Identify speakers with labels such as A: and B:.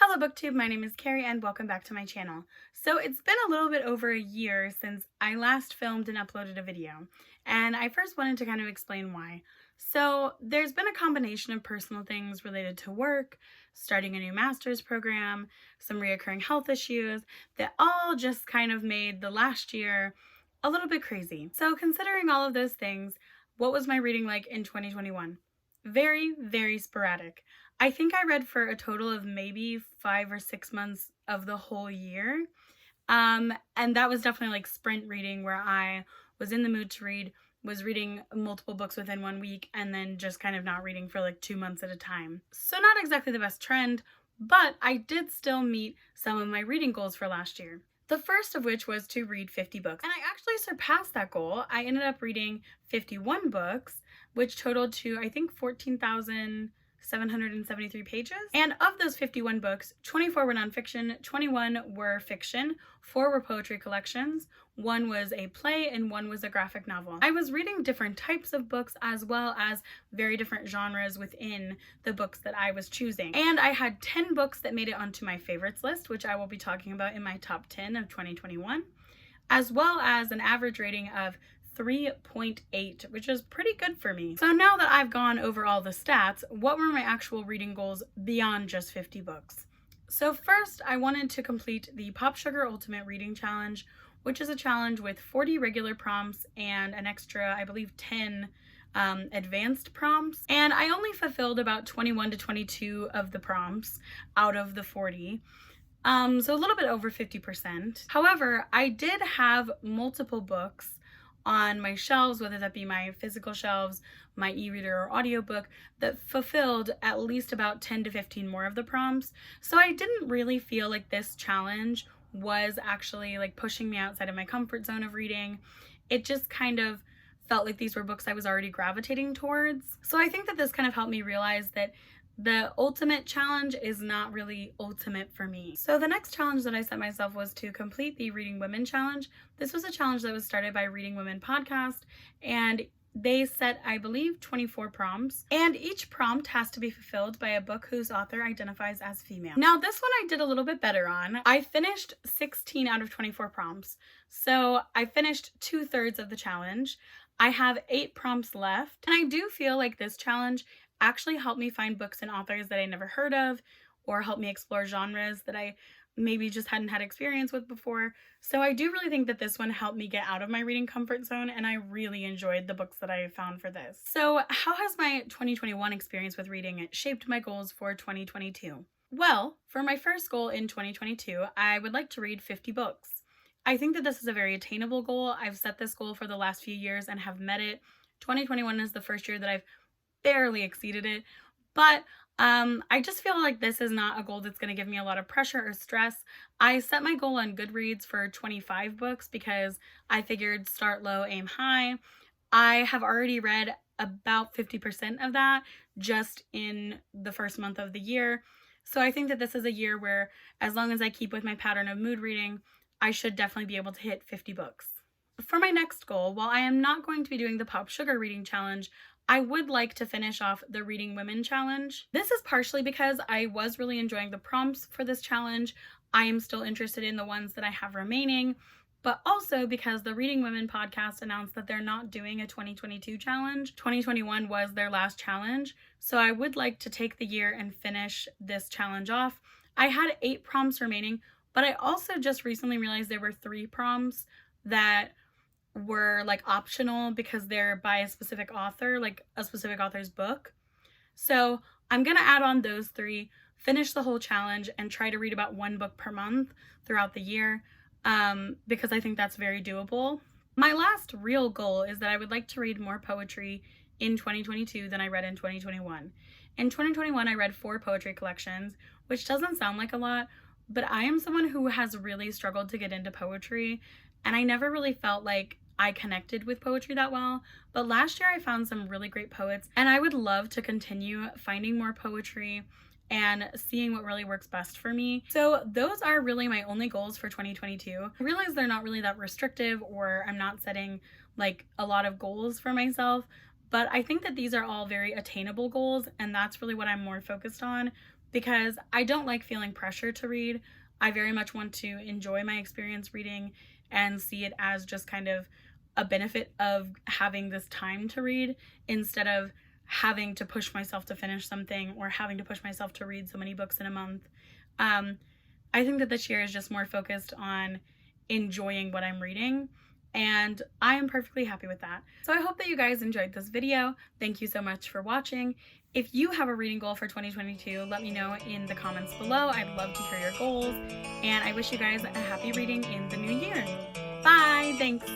A: Hello BookTube, my name is Carrie and welcome back to my channel. So it's been a little bit over a year since I last filmed and uploaded a video, and I first wanted to kind of explain why. So there's been a combination of personal things related to work, starting a new master's program, some reoccurring health issues that all just kind of made the last year a little bit crazy. So considering all of those things, what was my reading like in 2021? Very, very sporadic. I think I read for a total of maybe 5 or 6 months of the whole year. And that was definitely like sprint reading where I was in the mood to read, was reading multiple books within 1 week, and then just kind of not reading for like 2 months at a time. So not exactly the best trend, but I did still meet some of my reading goals for last year. The first of which was to read 50 books. And I actually surpassed that goal. I ended up reading 51 books, which totaled to, I think, 14,773 pages. And of those 51 books, 24 were nonfiction, 21 were fiction, 4 were poetry collections, 1 was a play, and 1 was a graphic novel. I was reading different types of books as well as very different genres within the books that I was choosing. And I had 10 books that made it onto my favorites list, which I will be talking about in my top 10 of 2021, as well as an average rating of 3.8, which is pretty good for me. So now that I've gone over all the stats, what were my actual reading goals beyond just 50 books? So first, I wanted to complete the Pop Sugar Ultimate Reading Challenge, which is a challenge with 40 regular prompts and an extra, I believe, 10 advanced prompts. And I only fulfilled about 21 to 22 of the prompts out of the 40. So a little bit over 50%. However, I did have multiple books on my shelves, whether that be my physical shelves, my e-reader or audiobook, that fulfilled at least about 10 to 15 more of the prompts. So I didn't really feel like this challenge was actually like pushing me outside of my comfort zone of reading. It just kind of felt like these were books I was already gravitating towards. So I think that this kind of helped me realize that the ultimate challenge is not really ultimate for me. So the next challenge that I set myself was to complete the Reading Women Challenge. This was a challenge that was started by Reading Women podcast, and they set, I believe, 24 prompts, and each prompt has to be fulfilled by a book whose author identifies as female. Now, this one I did a little bit better on. I finished 16 out of 24 prompts, so I finished 2/3 of the challenge. I have 8 prompts left, and I do feel like this challenge actually helped me find books and authors that I never heard of, or helped me explore genres that I maybe just hadn't had experience with before. So I do really think that this one helped me get out of my reading comfort zone, and I really enjoyed the books that I found for this. So how has my 2021 experience with reading shaped my goals for 2022? Well, for my first goal in 2022, I would like to read 50 books. I think that this is a very attainable goal. I've set this goal for the last few years and have met it. 2021 is the first year that I've barely exceeded it, but I just feel like this is not a goal that's going to give me a lot of pressure or stress. I set my goal on Goodreads for 25 books because I figured start low, aim high. I have already read about 50% of that just in the first month of the year. So I think that this is a year where, as long as I keep with my pattern of mood reading, I should definitely be able to hit 50 books. For my next goal, while I am not going to be doing the Pop Sugar Reading Challenge, I would like to finish off the Reading Women Challenge. This is partially because I was really enjoying the prompts for this challenge. I am still interested in the ones that I have remaining, but also because the Reading Women podcast announced that they're not doing a 2022 challenge. 2021 was their last challenge, so I would like to take the year and finish this challenge off. I had 8 prompts remaining, but I also just recently realized there were 3 prompts that were like optional because they're by a specific author, like a specific author's book. So I'm gonna add on those 3, finish the whole challenge, and try to read about 1 book per month throughout the year, because I think that's very doable. My last real goal is that I would like to read more poetry in 2022 than I read in 2021. In 2021, I read 4 poetry collections, which doesn't sound like a lot, but I am someone who has really struggled to get into poetry, and I never really felt like I connected with poetry that well. But last year I found some really great poets, and I would love to continue finding more poetry and seeing what really works best for me. So those are really my only goals for 2022. I realize they're not really that restrictive, or I'm not setting like a lot of goals for myself, but I think that these are all very attainable goals, and that's really what I'm more focused on because I don't like feeling pressure to read. I very much want to enjoy my experience reading and see it as just kind of a benefit of having this time to read instead of having to push myself to finish something or having to push myself to read so many books in a month. I think that this year is just more focused on enjoying what I'm reading, and I am perfectly happy with that. So I hope that you guys enjoyed this video. Thank you so much for watching. If you have a reading goal for 2022, let me know in the comments below. I'd love to hear your goals, and I wish you guys a happy reading in the new year. Bye! Thanks!